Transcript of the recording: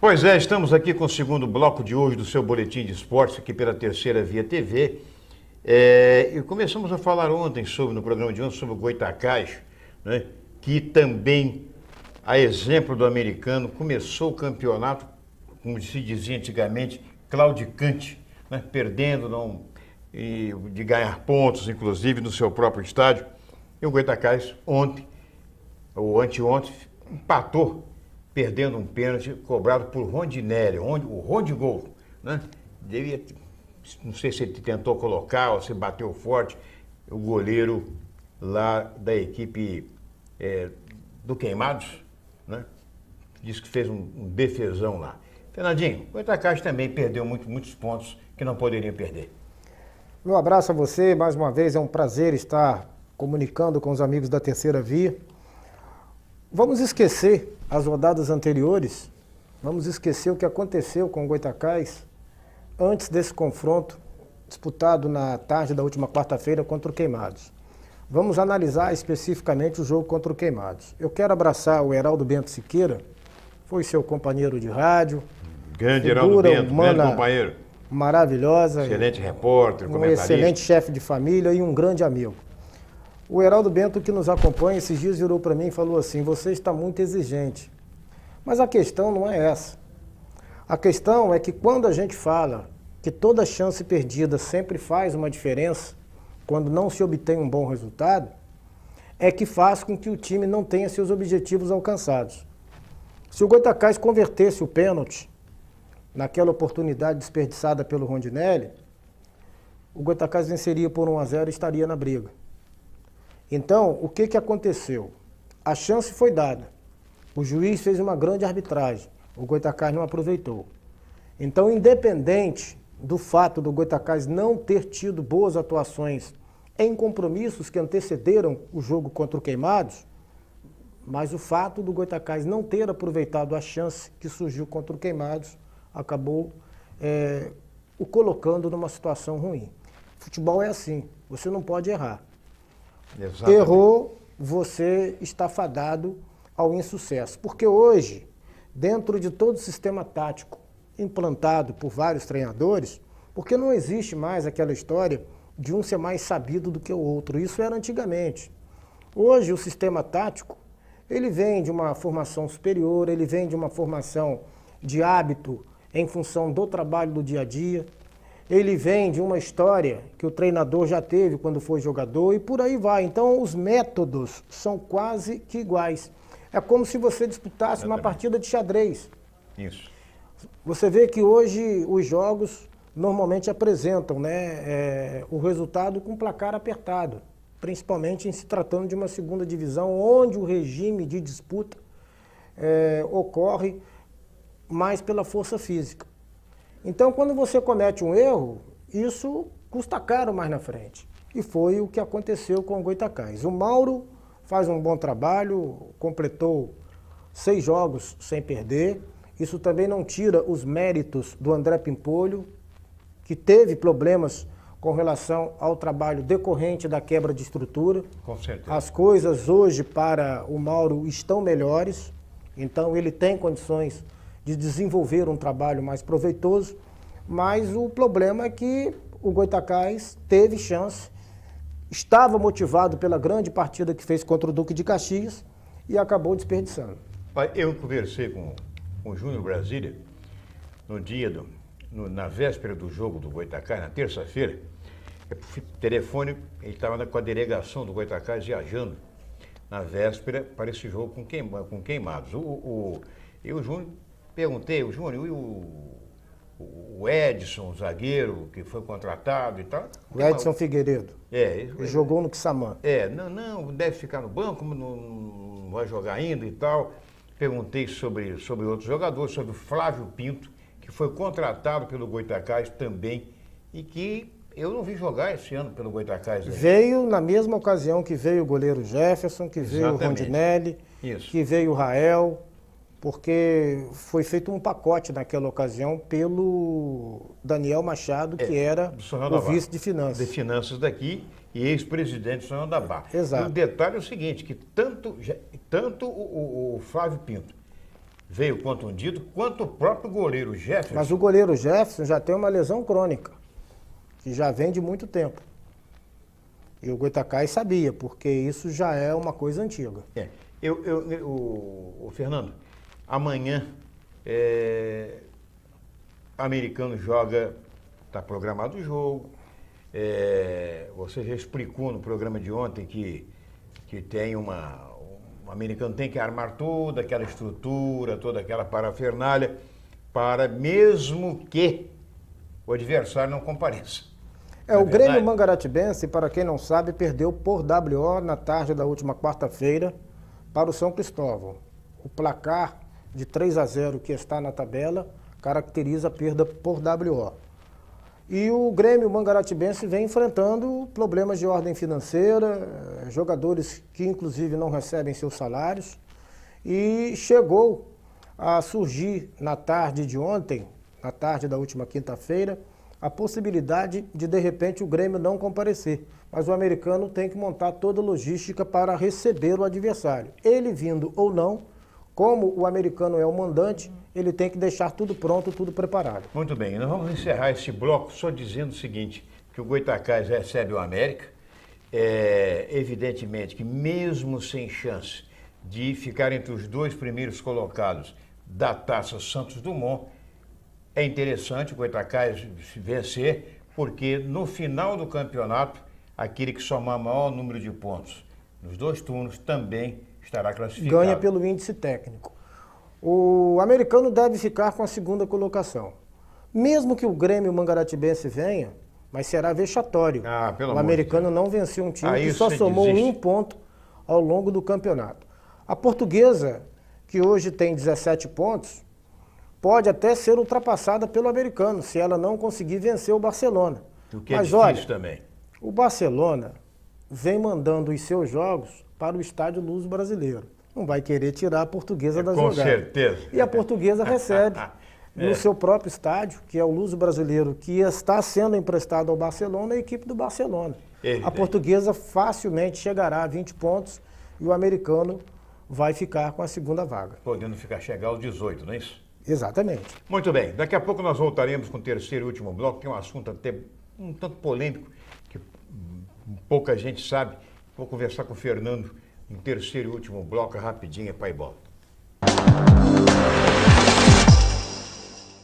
Pois é, estamos aqui com o segundo bloco de hoje do seu Boletim de Esportes, aqui pela Terceira Via TV. E começamos a falar ontem, no programa de ontem, sobre o Goytacás, né, que também, a exemplo do americano, começou o campeonato, como se dizia antigamente, claudicante, né, perdendo de ganhar pontos, inclusive, no seu próprio estádio. E o Goytacás ontem, ou anteontem, empatou, perdendo um pênalti cobrado por Rondinelli, o Rondigol, né? Não sei se ele tentou colocar ou se bateu forte, o goleiro lá da equipe do Queimados, né? Disse que fez um defesão lá. Fernandinho, o Goytacás também perdeu muitos pontos que não poderiam perder. Meu abraço a você, mais uma vez é um prazer estar comunicando com os amigos da Terceira Via. Vamos esquecer as rodadas anteriores, vamos esquecer o que aconteceu com o Goytacás antes desse confronto disputado na tarde da última quarta-feira contra o Queimados. Vamos analisar especificamente o jogo contra o Queimados. Eu quero abraçar o Heraldo Bento Siqueira, foi seu companheiro de rádio. Grande Heraldo Bento, grande companheiro. Maravilhosa. Excelente repórter, comentarista. Um excelente chefe de família e um grande amigo. O Heraldo Bento, que nos acompanha, esses dias virou para mim e falou assim: você está muito exigente. Mas a questão não é essa. A questão é que quando a gente fala que toda chance perdida sempre faz uma diferença, quando não se obtém um bom resultado, é que faz com que o time não tenha seus objetivos alcançados. Se o Goytacás convertesse o pênalti naquela oportunidade desperdiçada pelo Rondinelli, o Goytacás venceria por 1-0 e estaria na briga. Então, o que aconteceu? A chance foi dada. O juiz fez uma grande arbitragem. O Goytacás não aproveitou. Então, independente do fato do Goytacás não ter tido boas atuações em compromissos que antecederam o jogo contra o Queimados, mas o fato do Goytacás não ter aproveitado a chance que surgiu contra o Queimados acabou o colocando numa situação ruim. Futebol é assim, você não pode errar. Exatamente. Errou, você está fadado ao insucesso. Porque hoje, dentro de todo o sistema tático implantado por vários treinadores, porque não existe mais aquela história de um ser mais sabido do que o outro. Isso era antigamente. Hoje, o sistema tático, ele vem de uma formação superior, ele vem de uma formação de hábito em função do trabalho do dia a dia. Ele vem de uma história que o treinador já teve quando foi jogador e por aí vai. Então, os métodos são quase que iguais. É como se você disputasse uma partida de xadrez. Isso. Você vê que hoje os jogos normalmente apresentam, o resultado com placar apertado, principalmente em se tratando de uma segunda divisão, onde o regime de disputa ocorre mais pela força física. Então, quando você comete um erro, isso custa caro mais na frente. E foi o que aconteceu com o Goytacás. O Mauro faz um bom trabalho, completou 6 jogos sem perder. Isso também não tira os méritos do André Pimpolho, que teve problemas com relação ao trabalho decorrente da quebra de estrutura. Com certeza. As coisas hoje para o Mauro estão melhores, então ele tem condições de desenvolver um trabalho mais proveitoso, mas o problema é que o Goytacás teve chance, estava motivado pela grande partida que fez contra o Duque de Caxias e acabou desperdiçando. Eu conversei com o Júnior Brasília na véspera do jogo do Goytacás, na terça-feira. Telefone, ele estava com a delegação do Goytacás viajando na véspera para esse jogo com Queimados. E o Júnior, perguntei, Júnior, e o Edson, o zagueiro que foi contratado e tal? O Edson Figueiredo. Ele jogou no Quissamã. Não, deve ficar no banco, não vai jogar ainda e tal. Perguntei sobre outros jogadores, sobre o Flávio Pinto, que foi contratado pelo Goytacás também e que eu não vi jogar esse ano pelo Goytacás. Veio na mesma ocasião que veio o goleiro Jefferson, que veio o Rondinelli, que veio o Rael, porque foi feito um pacote naquela ocasião pelo Daniel Machado, que era o vice de finanças. De finanças daqui e ex-presidente do Sonhão da Barra. Exato. E o detalhe é o seguinte, que tanto o Flávio Pinto veio contundido, quanto o próprio goleiro Jefferson. Mas o goleiro Jefferson já tem uma lesão crônica, que já vem de muito tempo. E o Goitacás sabia, porque isso já é uma coisa antiga. O Fernando, amanhã americano joga, está programado o jogo. Você já explicou no programa de ontem que tem o americano tem que armar toda aquela estrutura, toda aquela parafernália, para mesmo que o adversário não compareça. O Grêmio Mangaratibense, para quem não sabe, perdeu por WO na tarde da última quarta-feira para o São Cristóvão. O placar de 3-0 que está na tabela caracteriza a perda por WO. E o Grêmio Mangaratibense vem enfrentando problemas de ordem financeira, jogadores que inclusive não recebem seus salários, e chegou a surgir na tarde de ontem, na tarde da última quinta-feira, a possibilidade de repente, o Grêmio não comparecer. Mas o americano tem que montar toda a logística para receber o adversário. Ele vindo ou não, como o americano é o mandante, ele tem que deixar tudo pronto, tudo preparado. Muito bem, nós vamos encerrar esse bloco só dizendo o seguinte, que o Goitacás recebe o América. Evidentemente que mesmo sem chance de ficar entre os 2 primeiros colocados da Taça Santos Dumont, é interessante o Goitacás vencer, porque no final do campeonato, aquele que somar maior número de pontos nos 2 turnos também estará classificado. Ganha pelo índice técnico. O americano deve ficar com a 2ª colocação. Mesmo que o Grêmio Mangaratibense venha, mas será vexatório. O americano não venceu um time que só somou 1 ponto ao longo do campeonato. A Portuguesa, que hoje tem 17 pontos, pode até ser ultrapassada pelo americano, se ela não conseguir vencer o Barcelona. O que é difícil também. O Barcelona vem mandando os seus jogos para o estádio Luso Brasileiro. Não vai querer tirar a Portuguesa da jogada. Com certeza. E a Portuguesa recebe no seu próprio estádio, que é o Luso Brasileiro, que está sendo emprestado ao Barcelona, a equipe do Barcelona. A Portuguesa facilmente chegará a 20 pontos e o americano vai ficar com a 2ª vaga. Podendo chegar aos 18, não é isso? Exatamente. Muito bem, daqui a pouco nós voltaremos com o 3º e último bloco, que é um assunto até um tanto polêmico, que pouca gente sabe. Vou conversar com o Fernando no 3º e último bloco, rapidinho, pai e bola.